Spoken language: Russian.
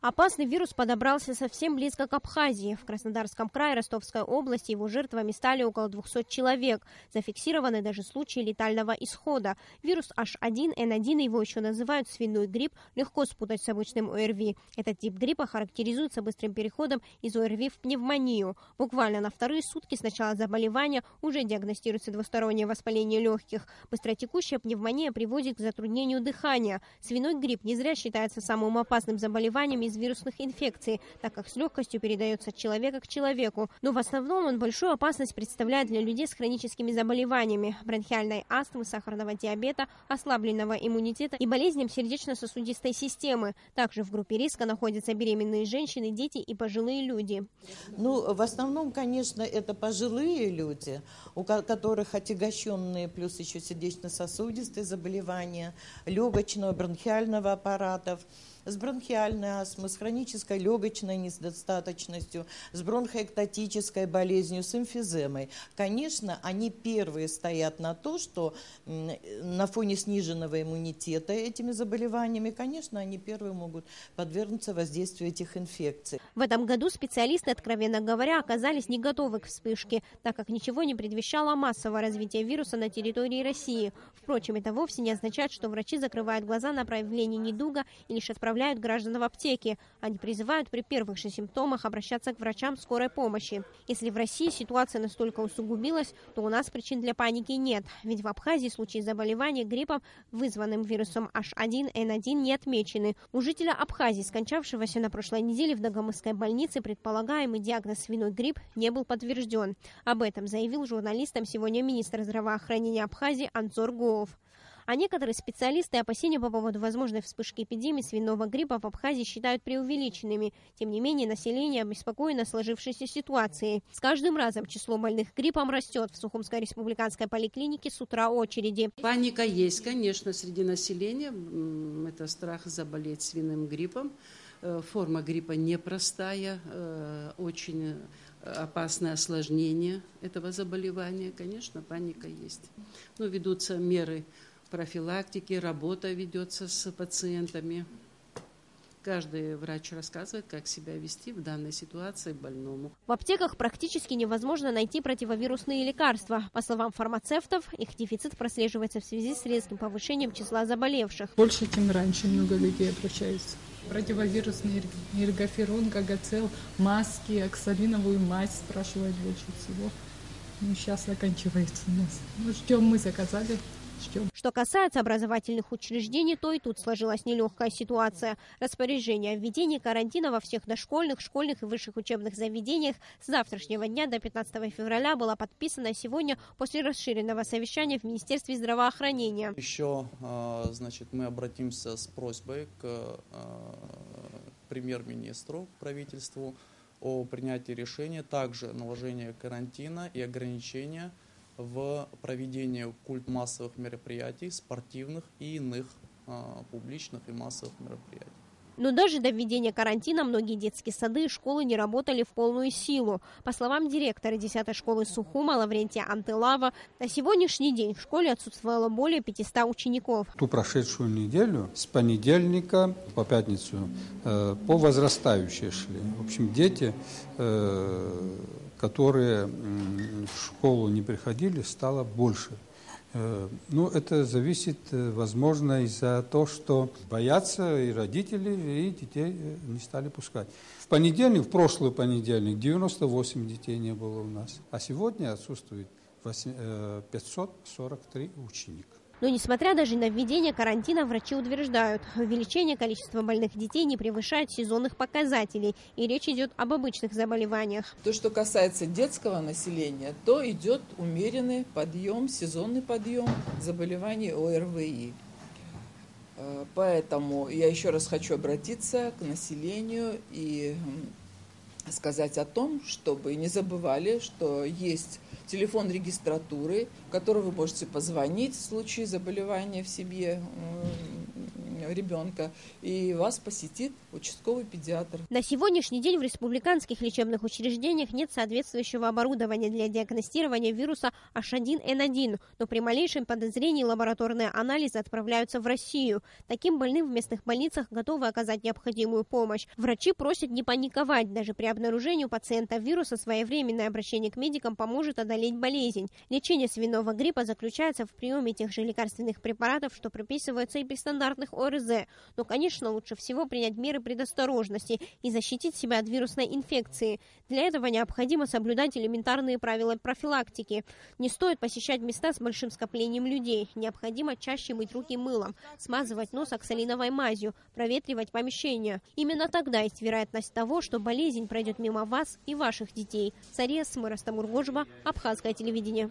Опасный вирус подобрался совсем близко к Абхазии. В Краснодарском крае, Ростовской области его жертвами стали около 200 человек. Зафиксированы даже случаи летального исхода. Вирус H1N1, его еще называют свиной грипп, легко спутать с обычным ОРВИ. Этот тип гриппа характеризуется быстрым переходом из ОРВИ в пневмонию. Буквально на вторые сутки с начала заболевания уже диагностируется двустороннее воспаление легких. Быстротекущая пневмония приводит к затруднению дыхания. Свиной грипп не зря считается самым опасным заболеванием из вирусных инфекций, так как с легкостью передается от человека к человеку. Но в основном он большую опасность представляет для людей с хроническими заболеваниями, бронхиальной астмы, сахарного диабета, ослабленного иммунитета и болезням сердечно-сосудистой системы. Также в группе риска находятся беременные женщины, дети и пожилые люди. В основном, конечно, это пожилые люди, у которых отягощенные плюс еще сердечно-сосудистые заболевания, легочного, бронхиального аппаратов, с бронхиальной астмой, с хронической легочной недостаточностью, с бронхоэктатической болезнью, с эмфиземой. Конечно, они первые стоят на то, что на фоне сниженного иммунитета этими заболеваниями, конечно, они первые могут подвергнуться воздействию этих инфекций. В этом году специалисты, откровенно говоря, оказались не готовы к вспышке, так как ничего не предвещало массового развития вируса на территории России. Впрочем, это вовсе не означает, что врачи закрывают глаза на проявление недуга и лишь отправляют граждан в аптеки. Они призывают при первых же симптомах обращаться к врачам скорой помощи. Если в России ситуация настолько усугубилась, то у нас причин для паники нет. Ведь в Абхазии случаи заболевания гриппом, вызванным вирусом H1N1, не отмечены. У жителя Абхазии, скончавшегося на прошлой неделе в Дагомысской больнице, предполагаемый диагноз свиной грипп не был подтвержден. Об этом заявил журналистам сегодня министр здравоохранения Абхазии Анзор Гуов. А некоторые специалисты опасения по поводу возможной вспышки эпидемии свиного гриппа в Абхазии считают преувеличенными. Тем не менее, население обеспокоено сложившейся ситуацией. С каждым разом число больных гриппом растет. В Сухумской республиканской поликлинике с утра очереди. Паника есть, конечно, среди населения. Это страх заболеть свиным гриппом. Форма гриппа непростая, очень опасное осложнение этого заболевания. Конечно, паника есть. Но ведутся меры профилактики, работа ведется с пациентами. Каждый врач рассказывает, как себя вести в данной ситуации больному. В аптеках практически невозможно найти противовирусные лекарства. По словам фармацевтов, их дефицит прослеживается в связи с резким повышением числа заболевших. Больше, чем раньше, много людей обращаются. Противовирусный эргоферон, гагацел, маски, оксалиновую мазь спрашивают больше всего. Сейчас заканчивается у нас. Ждем, мы заказали. Что касается образовательных учреждений, то и тут сложилась нелегкая ситуация. Распоряжение о введении карантина во всех дошкольных, школьных и высших учебных заведениях с завтрашнего дня до 15 февраля было подписано сегодня после расширенного совещания в Министерстве здравоохранения. Еще, мы обратимся с просьбой к премьер-министру, к правительству о принятии решения, также наложения карантина и ограничения в проведении массовых мероприятий, спортивных и иных публичных и массовых мероприятий. Но даже до введения карантина многие детские сады и школы не работали в полную силу. По словам директора 10-й школы Сухума Лаврентия Антылава, на сегодняшний день в школе отсутствовало более 500 учеников. Ту прошедшую неделю с понедельника по пятницу по возрастающей шли. В общем, дети, которые в школу не приходили, стало больше. Это зависит, возможно, из-за того, что боятся и родители, и детей не стали пускать. В прошлый понедельник 98 детей не было у нас, а сегодня отсутствует 543 ученика. Но несмотря даже на введение карантина, врачи утверждают, увеличение количества больных детей не превышает сезонных показателей, и речь идет об обычных заболеваниях. То, что касается детского населения, то идет умеренный подъем, сезонный подъем заболеваний ОРВИ. Поэтому я еще раз хочу обратиться к населению и сказать о том, чтобы не забывали, что есть телефон регистратуры, в который вы можете позвонить в случае заболевания в семье ребенка, и вас посетит участковый педиатр. На сегодняшний день в республиканских лечебных учреждениях нет соответствующего оборудования для диагностирования вируса H1N1, но при малейшем подозрении лабораторные анализы отправляются в Россию. Таким больным в местных больницах готовы оказать необходимую помощь. Врачи просят не паниковать. Даже при обнаружении у пациента вируса своевременное обращение к медикам поможет одолеть болезнь. Лечение свиного гриппа заключается в приеме тех же лекарственных препаратов, что прописываются и при стандартных ОРЗ. Но, конечно, лучше всего принять меры предосторожности и защитить себя от вирусной инфекции. Для этого необходимо соблюдать элементарные правила профилактики. Не стоит посещать места с большим скоплением людей. Необходимо чаще мыть руки мылом, смазывать нос оксалиновой мазью, проветривать помещения. Именно тогда есть вероятность того, что болезнь пройдет мимо вас и ваших детей. Сария Смырастамургожба, Абхазское телевидение.